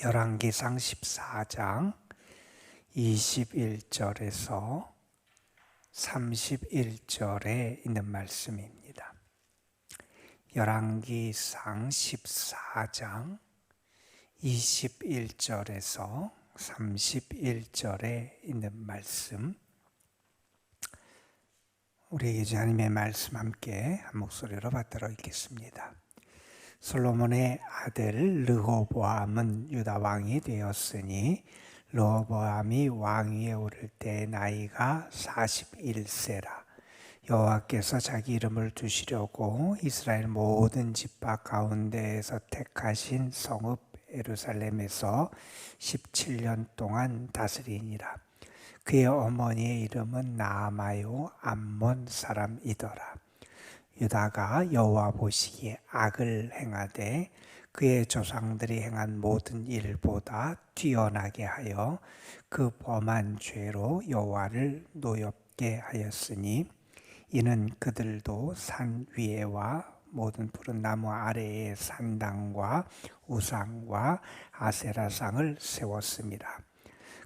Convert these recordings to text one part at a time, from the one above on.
열왕기상 14장 21절에서 31절에 있는 말씀입니다. 열왕기상 14장 21절에서 31절에 있는 말씀, 우리에게 하나님의 말씀 함께 한 목소리로 받들어 읽겠습니다. 솔로몬의 아들 르호보암은 유다 왕이 되었으니 르호보암이 왕위에 오를 때 나이가 41세라. 여호와께서 자기 이름을 두시려고 이스라엘 모든 지파 가운데에서 택하신 성읍 예루살렘에서 17년 동안 다스리니라. 그의 어머니의 이름은 나아마요 암몬 사람이더라. 유다가 여호와 보시기에 악을 행하되 그의 조상들이 행한 모든 일보다 뛰어나게 하여 그 범한 죄로 여호와를 노엽게 하였으니 이는 그들도 산 위에와 모든 푸른 나무 아래에 산당과 우상과 아세라상을 세웠습니다.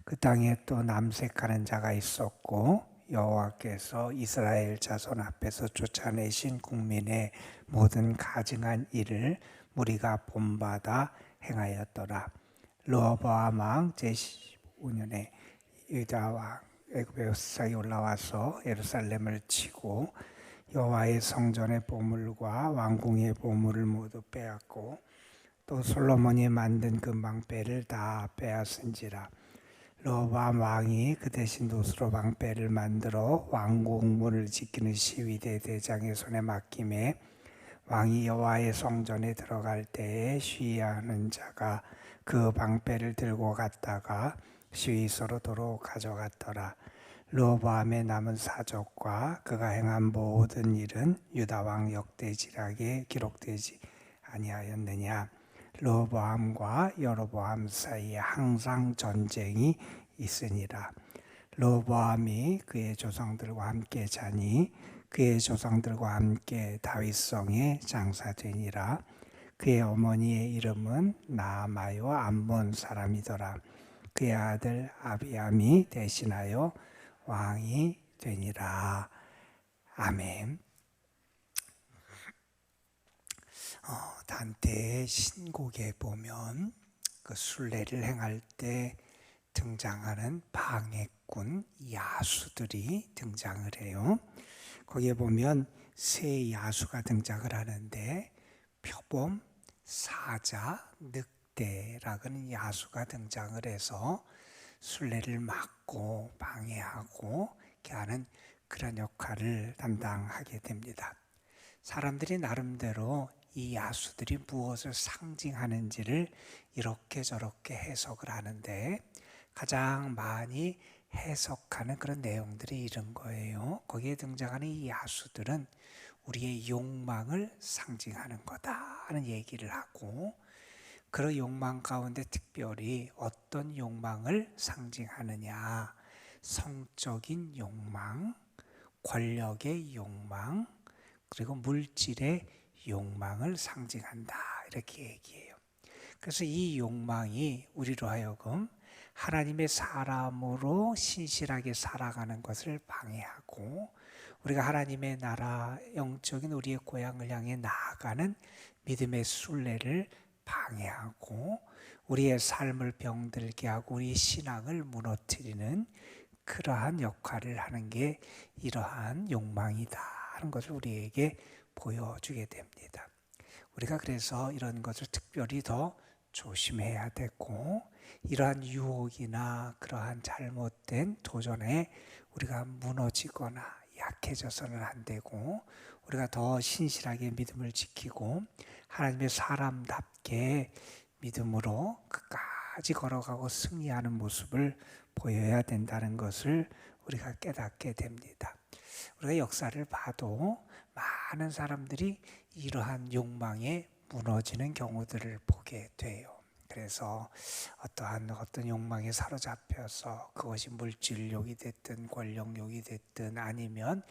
그 땅에 또 남색하는 자가 있었고 여호와께서 이스라엘 자손 앞에서 쫓아내신 국민의 모든 가증한 일을 무리가 본받아 행하였더라. 르호보암 왕 제15년에 유다 왕 애굽에서 올라와서 예루살렘을 치고 여호와의 성전의 보물과 왕궁의 보물을 모두 빼앗고 또 솔로몬이 만든 금방패를 다 빼앗은지라. 르호보암 왕이 그 대신 노스로 방패를 만들어 왕궁문을 지키는 시위대 대장의 손에 맡김에 왕이 여호와의 성전에 들어갈 때에 시위하는 자가 그 방패를 들고 갔다가 시위소로 도로 가져갔더라. 르호보암의 남은 사적과 그가 행한 모든 일은 유다 왕 역대지락에 기록되지 아니하였느냐. 르호보암과 여로보암 사이에 항상 전쟁이 있으니라. 르호보암이 그의 조상들과 함께 자니 그의 조상들과 함께 다윗성에 장사되니라. 그의 어머니의 이름은 나아마요 암몬 사람이더라. 그의 아들 아비암이 대신하여 왕이 되니라. 아멘. 단테의 신곡에 보면 그 순례를 행할 때 등장하는 방해꾼 야수들이 등장을 해요. 거기에 보면 세 야수가 등장을 하는데 표범, 사자, 늑대라는 야수가 등장을 해서 순례를 막고 방해하고 이렇게 하는 그런 역할을 담당하게 됩니다. 사람들이 나름대로 이 야수들이 무엇을 상징하는지를 이렇게 저렇게 해석을 하는데 가장 많이 해석하는 그런 내용들이 이런 거예요. 거기에 등장하는 이 야수들은 우리의 욕망을 상징하는 거다 하는 얘기를 하고, 그런 욕망 가운데 특별히 어떤 욕망을 상징하느냐, 성적인 욕망, 권력의 욕망, 그리고 물질의 욕망을 상징한다 이렇게 얘기해요. 그래서 이 욕망이 우리로 하여금 하나님의 사람으로 신실하게 살아가는 것을 방해하고 우리가 하나님의 나라 영적인 우리의 고향을 향해 나아가는 믿음의 순례를 방해하고 우리의 삶을 병들게 하고 우리의 신앙을 무너뜨리는 그러한 역할을 하는 게 이러한 욕망이다 하는 것을 우리에게 보여주게 됩니다. 우리가 그래서 이런 것을 특별히 더 조심해야 되고 이러한 유혹이나 그러한 잘못된 도전에 우리가 무너지거나 약해져서는 안 되고 우리가 더 신실하게 믿음을 지키고 하나님의 사람답게 믿음으로 끝까지 걸어가고 승리하는 모습을 보여야 된다는 것을 우리가 깨닫게 됩니다. 우리가 역사를 봐도 많은 사람들이 이러한 욕망에 무너지는 경우들을 보게 돼요. 그래서 어떤 욕망에 사로잡혀서 그것이 물질욕이 됐든 권력욕이 됐든 아니면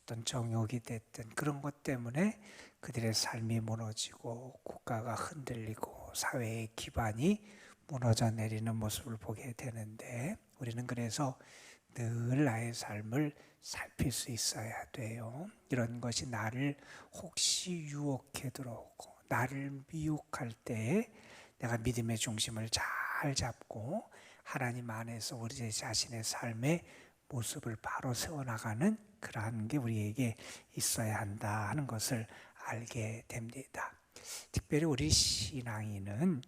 어떤 정욕이 됐든 그런 것 때문에 그들의 삶이 무너지고 국가가 흔들리고 사회의 기반이 무너져 내리는 모습을 보게 되는데, 우리는 그래서 늘 나의 삶을 살필 수 있어야 돼요. 이런 것이 나를 혹시 유혹해 들어오고 나를 미혹할 때 내가 믿음의 중심을 잘 잡고 하나님 안에서 우리 자신의 삶의 모습을 바로 세워나가는 그러한 게 우리에게 있어야 한다 하는 것을 알게 됩니다. 특별히 우리 신앙인은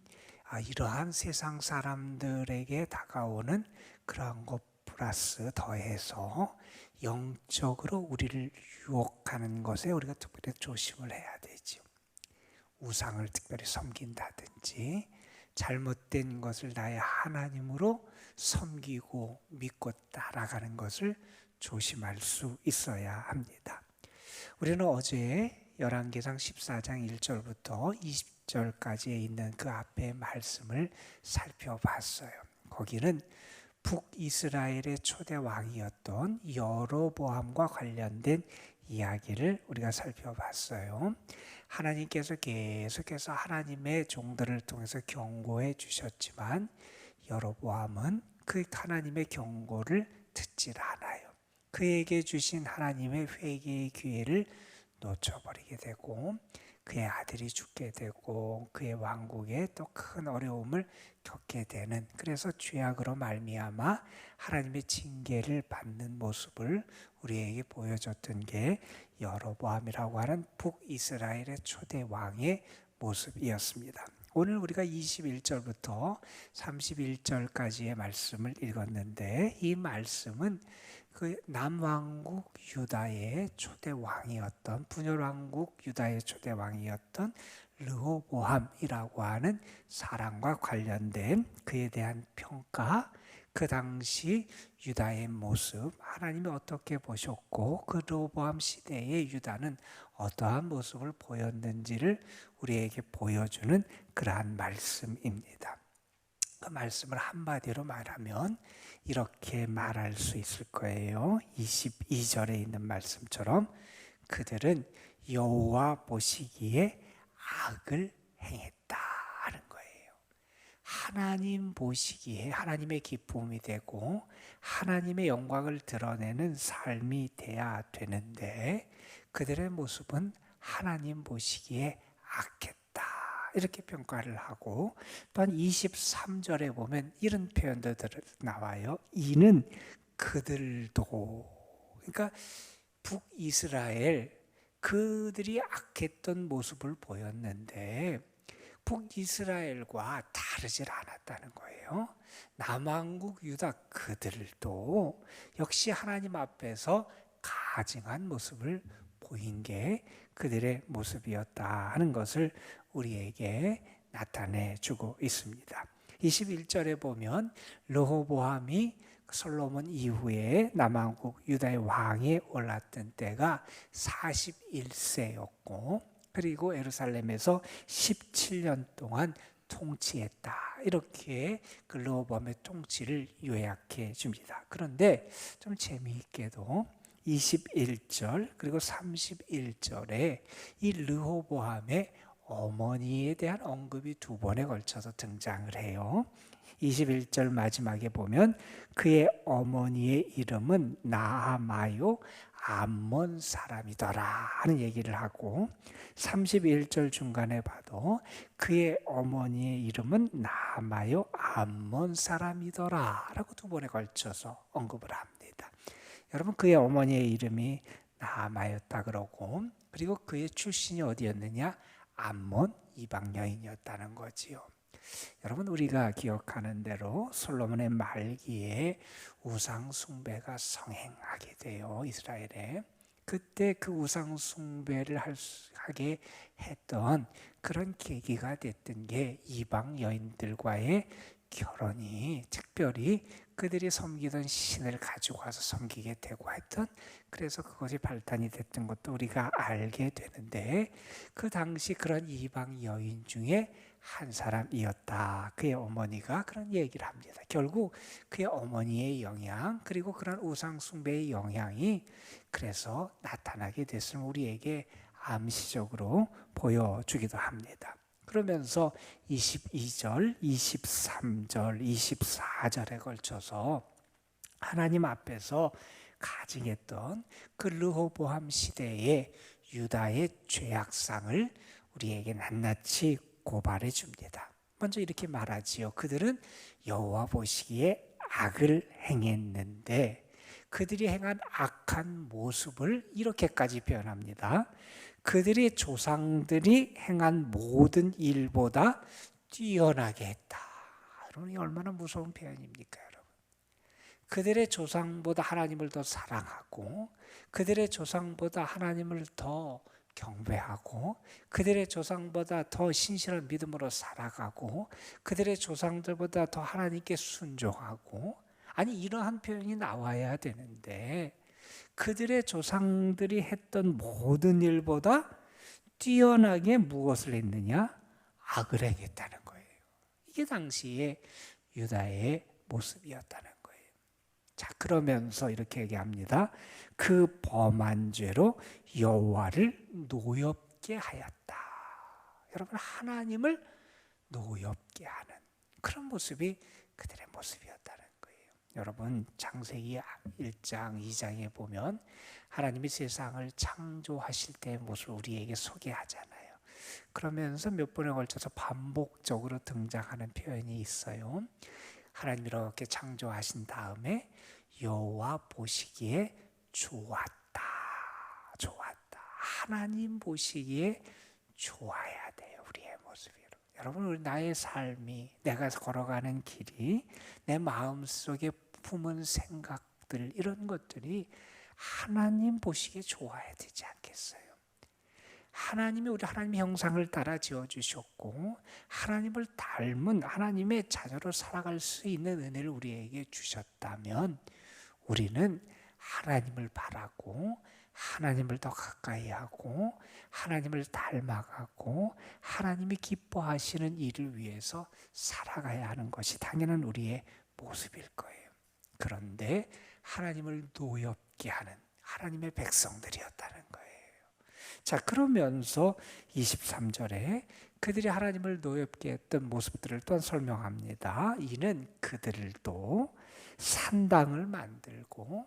이러한 세상 사람들에게 다가오는 그러한 것 플러스 더해서 영적으로 우리를 유혹하는 것에 우리가 특별히 조심을 해야 되죠. 우상을 특별히 섬긴다든지 잘못된 것을 나의 하나님으로 섬기고 믿고 따라가는 것을 조심할 수 있어야 합니다. 우리는 어제 열왕기상 14장 1절부터 20절까지에 있는 그 앞에 말씀을 살펴봤어요. 거기는 북이스라엘의 초대 왕이었던 여로보암과 관련된 이야기를 우리가 살펴봤어요. 하나님께서 계속해서 하나님의 종들을 통해서 경고해 주셨지만 여로보암은 그 하나님의 경고를 듣질 않아요. 그에게 주신 하나님의 회개의 기회를 놓쳐버리게 되고 그의 아들이 죽게 되고 그의 왕국에 또 큰 어려움을 겪게 되는, 그래서 죄악으로 말미암아 하나님의 징계를 받는 모습을 우리에게 보여줬던 게 여로보암이라고 하는 북이스라엘의 초대 왕의 모습이었습니다. 오늘 우리가 21절부터 31절까지의 말씀을 읽었는데, 이 말씀은 그 남왕국 유다의 초대 왕이었던, 분열왕국 유다의 초대 왕이었던 르호보암이라고 하는 사람과 관련된 그에 대한 평가, 그 당시 유다의 모습, 하나님이 어떻게 보셨고 그 르호보암 시대의 유다는 어떠한 모습을 보였는지를 우리에게 보여주는 그러한 말씀입니다. 그 말씀을 한마디로 말하면 이렇게 말할 수 있을 거예요. 22절에 있는 말씀처럼 그들은 여호와 보시기에 악을 행했다 하는 거예요. 하나님 보시기에 하나님의 기쁨이 되고 하나님의 영광을 드러내는 삶이 돼야 되는데 그들의 모습은 하나님 보시기에 악했다, 이렇게 평가를 하고, 또한 23절에 보면 이런 표현도 나와요. 이는 그들도, 그러니까 북이스라엘, 그들이 악했던 모습을 보였는데 북이스라엘과 다르질 않았다는 거예요. 남왕국 유다 그들도 역시 하나님 앞에서 가증한 모습을 보인 게 그들의 모습이었다 하는 것을 우리에게 나타내 주고 있습니다. 21절에 보면 르호보암이 솔로몬 이후에 남왕국 유다의 왕이 올랐던 때가 41세였고 그리고 예루살렘에서 17년 동안 통치했다, 이렇게 그 르호보암의 통치를 요약해 줍니다. 그런데 좀 재미있게도 21절 그리고 31절에 이 르호보암의 어머니에 대한 언급이 두 번에 걸쳐서 등장을 해요. 21절 마지막에 보면 그의 어머니의 이름은 나아마요 암몬 사람이더라 하는 얘기를 하고, 31절 중간에 봐도 그의 어머니의 이름은 나아마요 암몬 사람이더라 라고 두 번에 걸쳐서 언급을 합니다. 여러분, 그의 어머니의 이름이 나아마였다 그러고, 그리고 그의 출신이 어디였느냐? 암몬 이방 여인이었다는 거지요. 여러분, 우리가 기억하는 대로 솔로몬의 말기에 우상 숭배가 성행하게 돼요, 이스라엘에. 그때 그 우상 숭배를 하게 했던 그런 계기가 됐던 게 이방 여인들과의 결혼이, 특별히 그들이 섬기던 신을 가지고 와서 섬기게 되고 했던, 그래서 그것이 발단이 됐던 것도 우리가 알게 되는데, 그 당시 그런 이방 여인 중에 한 사람이었다, 그의 어머니가 그런 얘기를 합니다. 결국 그의 어머니의 영향, 그리고 그런 우상 숭배의 영향이 그래서 나타나게 됐음을 우리에게 암시적으로 보여주기도 합니다. 그러면서 22절, 23절, 24절에 걸쳐서 하나님 앞에서 가증했던 그 르호보암 시대의 유다의 죄악상을 우리에게 낱낱이 고발해 줍니다. 먼저 이렇게 말하지요. 그들은 여호와 보시기에 악을 행했는데 그들이 행한 악한 모습을 이렇게까지 표현합니다. 그들의 조상들이 행한 모든 일보다 뛰어나게 했다. 여러분, 이 얼마나 무서운 표현입니까, 여러분? 그들의 조상보다 하나님을 더 사랑하고 그들의 조상보다 하나님을 더 경배하고 그들의 조상보다 더 신실한 믿음으로 살아가고 그들의 조상들보다 더 하나님께 순종하고, 아니 이러한 표현이 나와야 되는데 그들의 조상들이 했던 모든 일보다 뛰어나게 무엇을 했느냐? 악을 행했다는 거예요. 이게 당시에 유다의 모습이었다는 거예요. 자, 그러면서 이렇게 얘기합니다. 그 범한 죄로 여호와를 노엽게 하였다. 여러분, 하나님을 노엽게 하는 그런 모습이 그들의 모습이었다는 거예요. 여러분, 창세기 1장, 2장에 보면 하나님이 세상을 창조하실 때의 모습을 우리에게 소개하잖아요. 그러면서 몇 번에 걸쳐서 반복적으로 등장하는 표현이 있어요. 하나님이 이렇게 창조하신 다음에 여호와 보시기에 좋았다. 좋았다. 하나님 보시기에 좋아야 돼요. 우리의 모습이. 여러분, 우리 나의 삶이, 내가 걸어가는 길이, 내 마음속에 품은 생각들, 이런 것들이 하나님 보시기에 좋아야 되지 않겠어요? 하나님이 우리 하나님의 형상을 따라 지어주셨고 하나님을 닮은 하나님의 자녀로 살아갈 수 있는 은혜를 우리에게 주셨다면 우리는 하나님을 바라고 하나님을 더 가까이 하고 하나님을 닮아가고 하나님이 기뻐하시는 일을 위해서 살아가야 하는 것이 당연한 우리의 모습일 거예요. 그런데 하나님을 노엽게 하는 하나님의 백성들이었다는 거예요. 자, 그러면서 23절에 그들이 하나님을 노엽게 했던 모습들을 또한 설명합니다. 이는 그들도 산당을 만들고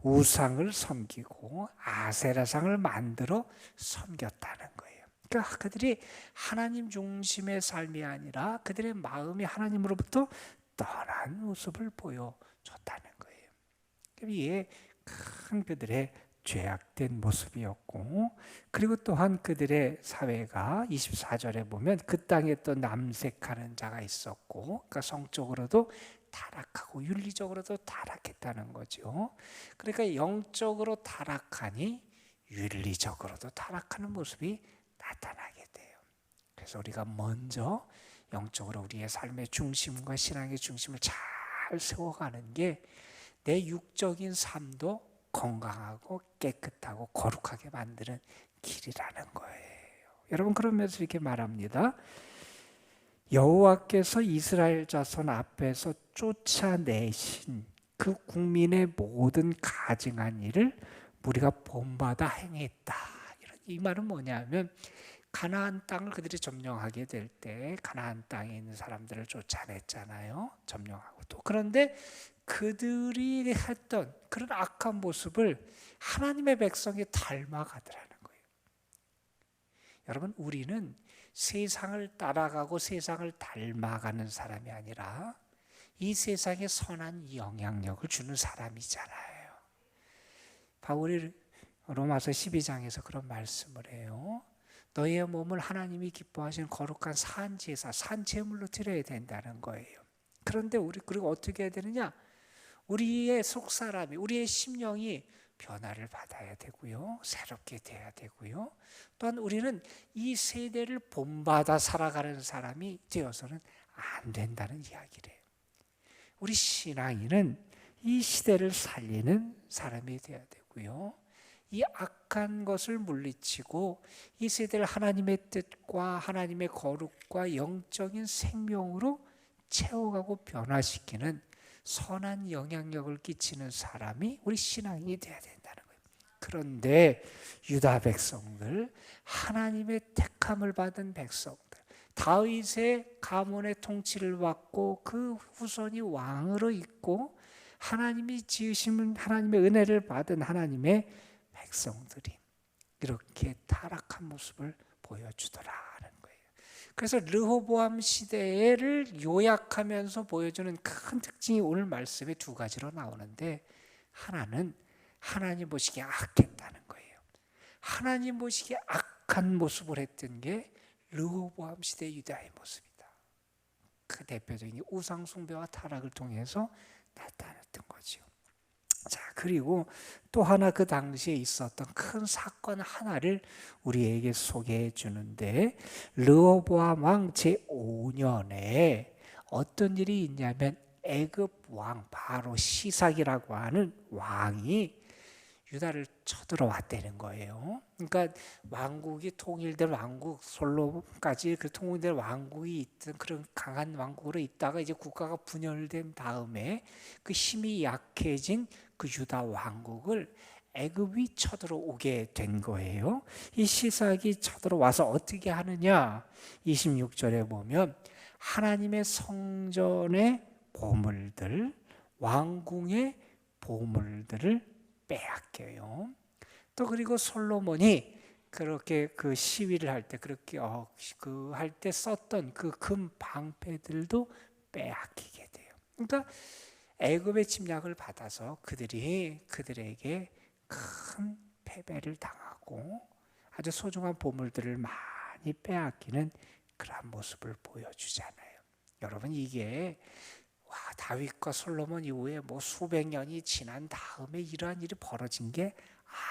우상을 섬기고 아세라상을 만들어 섬겼다는 거예요. 그러니까 그들이 하나님 중심의 삶이 아니라 그들의 마음이 하나님으로부터 떠난 모습을 보여줬다는 거예요. 이게 큰 그들의 죄악된 모습이었고, 그리고 또한 그들의 사회가 24절에 보면 그 땅에 또 남색하는 자가 있었고, 그러니까 성적으로도 타락하고 윤리적으로도 타락했다는 거죠. 그러니까 영적으로 타락하니 윤리적으로도 타락하는 모습이 나타나게 돼요. 그래서 우리가 먼저 영적으로 우리의 삶의 중심과 신앙의 중심을 잘 세워가는 게 내 육적인 삶도 건강하고 깨끗하고 거룩하게 만드는 길이라는 거예요. 여러분, 그러면서 이렇게 말합니다. 여호와께서 이스라엘 자손 앞에서 쫓아내신 그 국민의 모든 가증한 일을 우리가 본받아 행했다. 이 말은 뭐냐면 가나안 땅을 그들이 점령하게 될 때 가나안 땅에 있는 사람들을 쫓아냈잖아요. 점령하고 또. 그런데 그들이 했던 그런 악한 모습을 하나님의 백성이 닮아가더라는 거예요. 여러분, 우리는 세상을 따라가고 세상을 닮아가는 사람이 아니라 이 세상에 선한 영향력을 주는 사람이잖아요. 바울이 로마서 12장에서 그런 말씀을 해요. 너희의 몸을 하나님이 기뻐하시는 거룩한 산제사, 산제물로 드려야 된다는 거예요. 그런데 그리고 어떻게 해야 되느냐? 우리의 속사람이, 우리의 심령이 변화를 받아야 되고요. 새롭게 돼야 되고요. 또한 우리는 이 세대를 본받아 살아가는 사람이 되어서는 안 된다는 이야기래요. 우리 신앙인은 이 시대를 살리는 사람이 되어야 되고요. 이 악한 것을 물리치고 이 세대를 하나님의 뜻과 하나님의 거룩과 영적인 생명으로 채워가고 변화시키는 선한 영향력을 끼치는 사람이 우리 신앙인이 되어야 된다는 거예요. 그런데 유다 백성들, 하나님의 택함을 받은 백성들, 다윗의 가문의 통치를 받고 그 후손이 왕으로 있고 하나님이 지으신 하나님의 은혜를 받은 하나님의 백성들이 이렇게 타락한 모습을 보여주더라는 거예요. 그래서 르호보암 시대를 요약하면서 보여주는 큰 특징이 오늘 말씀에 두 가지로 나오는데, 하나는 하나님 보시기에 악했다는 거예요. 하나님 보시기에 악한 모습을 했던 게 르호보암 시대 유다의 모습이다. 그 대표적인 우상 숭배와 타락을 통해서 나타났던 거죠. 자, 그리고 또 하나 그 당시에 있었던 큰 사건 하나를 우리에게 소개해 주는데, 르호보암 왕 제5년에 어떤 일이 있냐면 애굽 왕 바로 시삭이라고 하는 왕이 유다를 쳐들어왔다는 거예요. 그러니까 왕국이 통일된 왕국, 솔로몬까지 그 통일된 왕국이 있던 그런 강한 왕국으로 있다가 이제 국가가 분열된 다음에 그 힘이 약해진 그 유다 왕국을 애굽이 쳐들어오게 된 거예요. 이 시삭이 쳐들어와서 어떻게 하느냐? 26절에 보면 하나님의 성전의 보물들, 왕궁의 보물들을 빼앗겨요. 또 그리고 솔로몬이 그렇게 그 시위를 할 때 그렇게 그 할 때 썼던 그 금 방패들도 빼앗기게 돼요. 그러니까 애굽의 침략을 받아서 그들에게 큰 패배를 당하고 아주 소중한 보물들을 많이 빼앗기는 그런 모습을 보여주잖아요. 여러분, 이게 다윗과 솔로몬 이후에 뭐 수백 년이 지난 다음에 이러한 일이 벌어진 게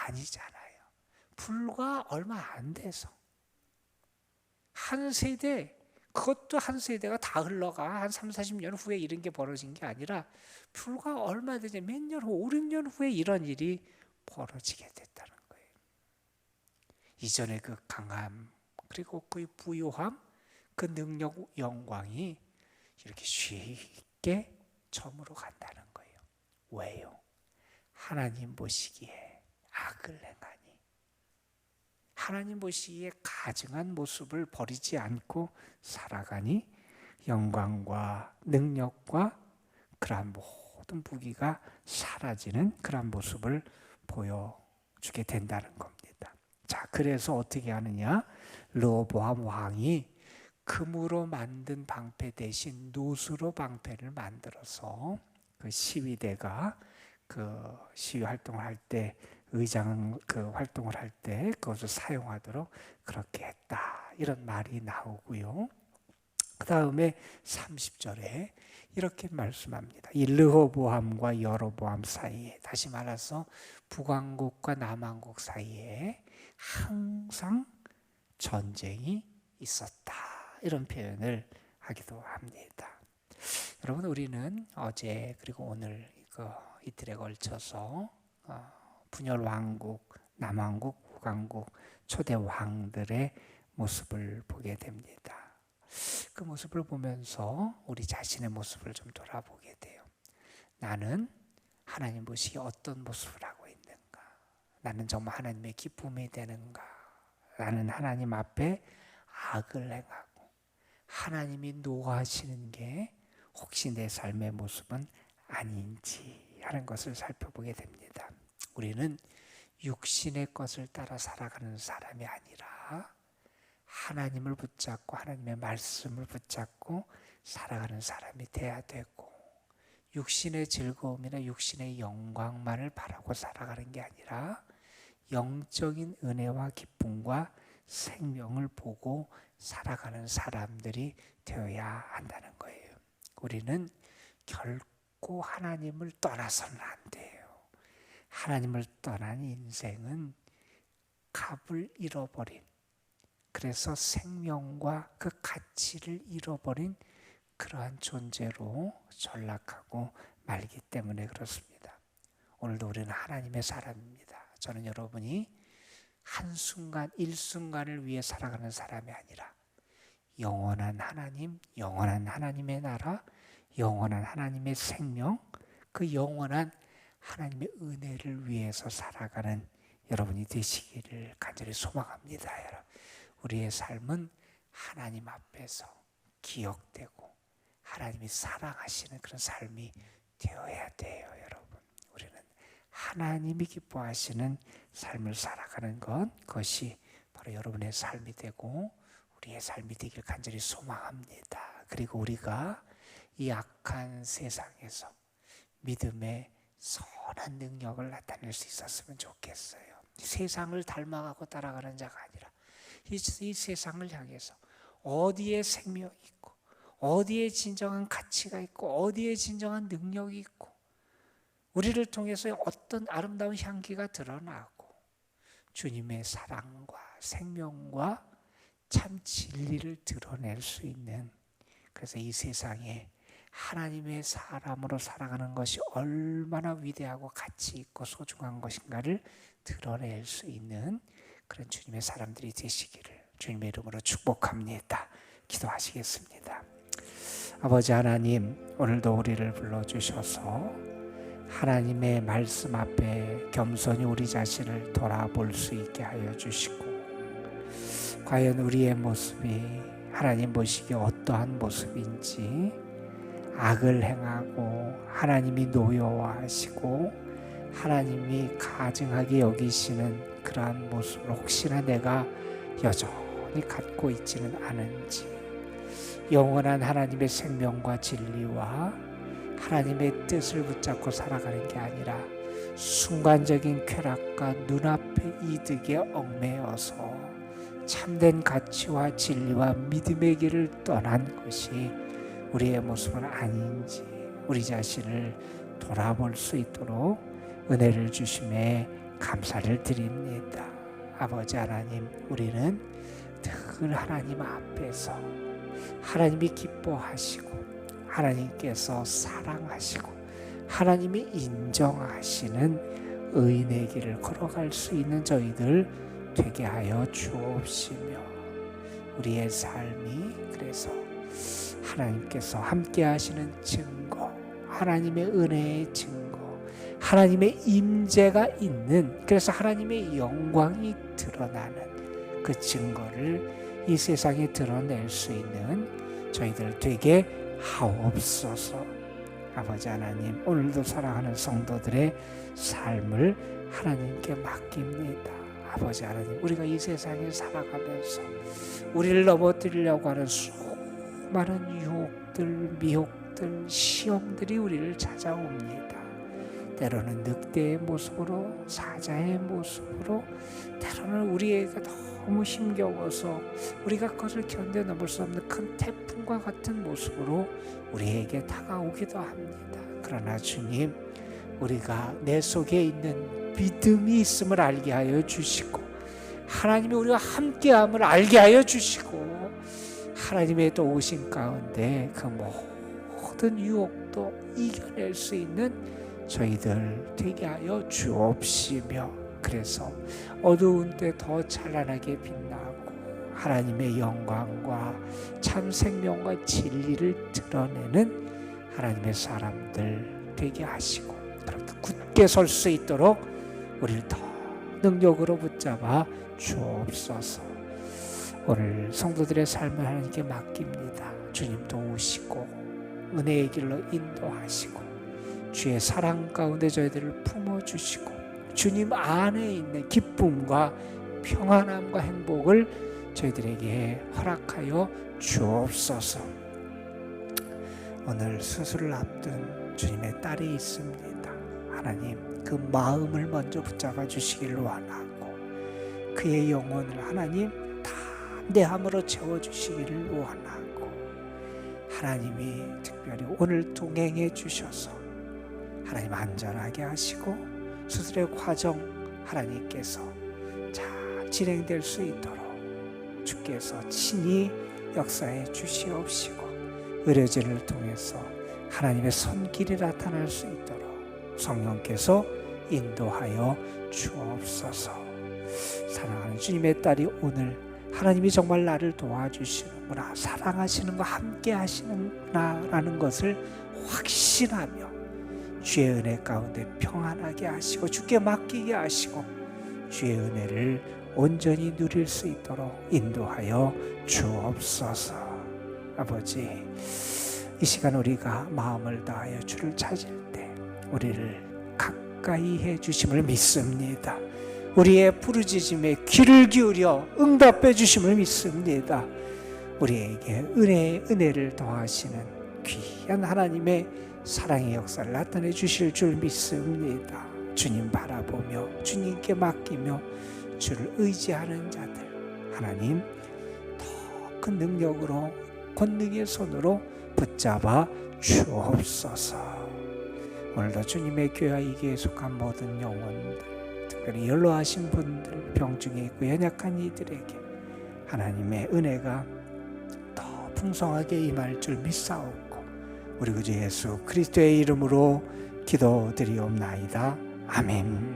아니잖아요. 불과 얼마 안 돼서 한 세대, 그것도 한 세대가 다 흘러가 한 3, 40년 후에 이런 게 벌어진 게 아니라 불과 얼마 되지 몇 년 후, 5, 6년 후에 이런 일이 벌어지게 됐다는 거예요. 이전에 그 강함, 그리고 그 부유함, 그 능력, 영광이 이렇게 쉽게 저물어 간다는 거예요. 왜요? 하나님 보시기에 악을 행하니, 하나님 보시기에 가증한 모습을 버리지 않고 살아가니 영광과 능력과 그러한 모든 부귀가 사라지는 그러한 모습을 보여주게 된다는 겁니다. 자, 그래서 어떻게 하느냐? 르호보암 왕이 금으로 만든 방패 대신 노수로 방패를 만들어서 그 시위대가 그 시위 활동을 할 때, 의장 그 활동을 할 때 그것을 사용하도록 그렇게 했다, 이런 말이 나오고요. 그 다음에 30절에 이렇게 말씀합니다. 이 르호보암과 여로보암 사이에, 다시 말해서 북왕국과 남왕국 사이에 항상 전쟁이 있었다, 이런 표현을 하기도 합니다. 여러분, 우리는 어제 그리고 오늘 이틀에 걸쳐서 분열 왕국, 남왕국, 북왕국 초대 왕들의 모습을 보게 됩니다. 그 모습을 보면서 우리 자신의 모습을 좀 돌아보게 돼요. 나는 하나님 보시기에 어떤 모습을 하고 있는가? 나는 정말 하나님의 기쁨이 되는가? 나는 하나님 앞에 악을 행하고 하나님이 노하시는 게 혹시 내 삶의 모습은 아닌지 하는 것을 살펴보게 됩니다. 우리는 육신의 것을 따라 살아가는 사람이 아니라 하나님을 붙잡고 하나님의 말씀을 붙잡고 살아가는 사람이 돼야 되고, 육신의 즐거움이나 육신의 영광만을 바라고 살아가는 게 아니라 영적인 은혜와 기쁨과 생명을 보고 살아가는 사람들이 되어야 한다는 거예요. 우리는 결코 하나님을 떠나서는 안 돼요. 하나님을 떠난 인생은 값을 잃어버린, 그래서 생명과 그 가치를 잃어버린 그러한 존재로 전락하고 말기 때문에 그렇습니다. 오늘도 우리는 하나님의 사람입니다. 저는 여러분이 한순간, 일순간을 위해 살아가는 사람이 아니라 영원한 하나님, 영원한 하나님의 나라, 영원한 하나님의 생명, 그 영원한 하나님의 은혜를 위해서 살아가는 여러분이 되시기를 간절히 소망합니다. 여러분, 우리의 삶은 하나님 앞에서 기억되고 하나님이 사랑하시는 그런 삶이 되어야 돼요. 여러분, 우리는 하나님이 기뻐하시는 삶을 살아가는 것, 그것이 바로 여러분의 삶이 되고 우리의 삶이 되길 간절히 소망합니다. 그리고 우리가 이 악한 세상에서 믿음의 선한 능력을 나타낼 수 있었으면 좋겠어요. 세상을 닮아가고 따라가는 자가 아니라 이 세상을 향해서 어디에 생명이 있고 어디에 진정한 가치가 있고 어디에 진정한 능력이 있고 우리를 통해서 어떤 아름다운 향기가 드러나고 주님의 사랑과 생명과 참 진리를 드러낼 수 있는, 그래서 이 세상에 하나님의 사람으로 살아가는 것이 얼마나 위대하고 가치 있고 소중한 것인가를 드러낼 수 있는 그런 주님의 사람들이 되시기를 주님의 이름으로 축복합니다. 기도하시겠습니다. 아버지 하나님, 오늘도 우리를 불러주셔서 하나님의 말씀 앞에 겸손히 우리 자신을 돌아볼 수 있게 하여 주시고, 과연 우리의 모습이 하나님 보시기에 어떠한 모습인지, 악을 행하고 하나님이 노여워하시고 하나님이 가증하게 여기시는 그러한 모습을 혹시나 내가 여전히 갖고 있지는 않은지, 영원한 하나님의 생명과 진리와 하나님의 뜻을 붙잡고 살아가는 게 아니라 순간적인 쾌락과 눈앞의 이득에 얽매여서 참된 가치와 진리와 믿음의 길을 떠난 것이 우리의 모습은 아닌지 우리 자신을 돌아볼 수 있도록 은혜를 주심에 감사를 드립니다. 아버지 하나님, 우리는 늘 하나님 앞에서 하나님이 기뻐하시고 하나님께서 사랑하시고 하나님이 인정하시는 의인의 길을 걸어갈 수 있는 저희들 되게 하여 주옵시며, 우리의 삶이 그래서 하나님께서 함께 하시는 증거, 하나님의 은혜의 증거, 하나님의 임재가 있는, 그래서 하나님의 영광이 드러나는 그 증거를 이 세상에 드러낼 수 있는 저희들 되게 하옵소서. 아버지 하나님, 오늘도 사랑하는 성도들의 삶을 하나님께 맡깁니다. 아버지 하나님, 우리가 이 세상에 살아가면서 우리를 넘어뜨리려고 하는 수많은 유혹들, 미혹들, 시험들이 우리를 찾아옵니다. 때로는 늑대의 모습으로, 사자의 모습으로, 때로는 우리에게 너무 힘겨워서 우리가 그것을 견뎌넘을 수 없는 큰 태풍과 같은 모습으로 우리에게 다가오기도 합니다. 그러나 주님, 우리가 내 속에 있는 믿음이 있음을 알게 하여 주시고 하나님이 우리와 함께함을 알게 하여 주시고 하나님의 또 오신 가운데 그 모든 유혹도 이겨낼 수 있는 저희들 되게 하여 주옵시며, 그래서 어두운 때 더 찬란하게 빛나고 하나님의 영광과 참 생명과 진리를 드러내는 하나님의 사람들 되게 하시고 그렇게 굳게 설 수 있도록 우리를 더 능력으로 붙잡아 주옵소서. 오늘 성도들의 삶을 하나님께 맡깁니다. 주님 도우시고 은혜의 길로 인도하시고 주의 사랑 가운데 저희들을 품어주시고 주님 안에 있는 기쁨과 평안함과 행복을 저희들에게 허락하여 주옵소서. 오늘 수술을 앞둔 주님의 딸이 있습니다. 하나님, 그 마음을 먼저 붙잡아 주시기를 원하고 그의 영혼을 하나님 담대함으로 채워주시기를 원하고, 하나님이 특별히 오늘 동행해 주셔서 하나님 안전하게 하시고 수술의 과정 하나님께서 잘 진행될 수 있도록 주께서 친히 역사해 주시옵시고 의료진을 통해서 하나님의 손길이 나타날 수 있도록 성령께서 인도하여 주옵소서. 사랑하는 주님의 딸이 오늘 하나님이 정말 나를 도와주시는구나, 사랑하시는 거 함께 하시는구나라는 것을 확신하며 주의 은혜 가운데 평안하게 하시고 주께 맡기게 하시고 주의 은혜를 온전히 누릴 수 있도록 인도하여 주옵소서. 아버지, 이 시간 우리가 마음을 다하여 주를 찾을 때 우리를 가까이 해 주심을 믿습니다. 우리의 부르짖음에 귀를 기울여 응답해 주심을 믿습니다. 우리에게 은혜를 더하시는 귀한 하나님의 사랑의 역사를 나타내 주실 줄 믿습니다. 주님 바라보며 주님께 맡기며 주를 의지하는 자들, 하나님 더 큰 능력으로 권능의 손으로 붙잡아 주옵소서. 오늘도 주님의 교회 이기에 속한 모든 영혼들, 특별히 연로하신 분들, 병중에 있고 연약한 이들에게 하나님의 은혜가 더 풍성하게 임할 줄 믿사옵고 우리 구주 예수 그리스도의 이름으로 기도드리옵나이다. 아멘.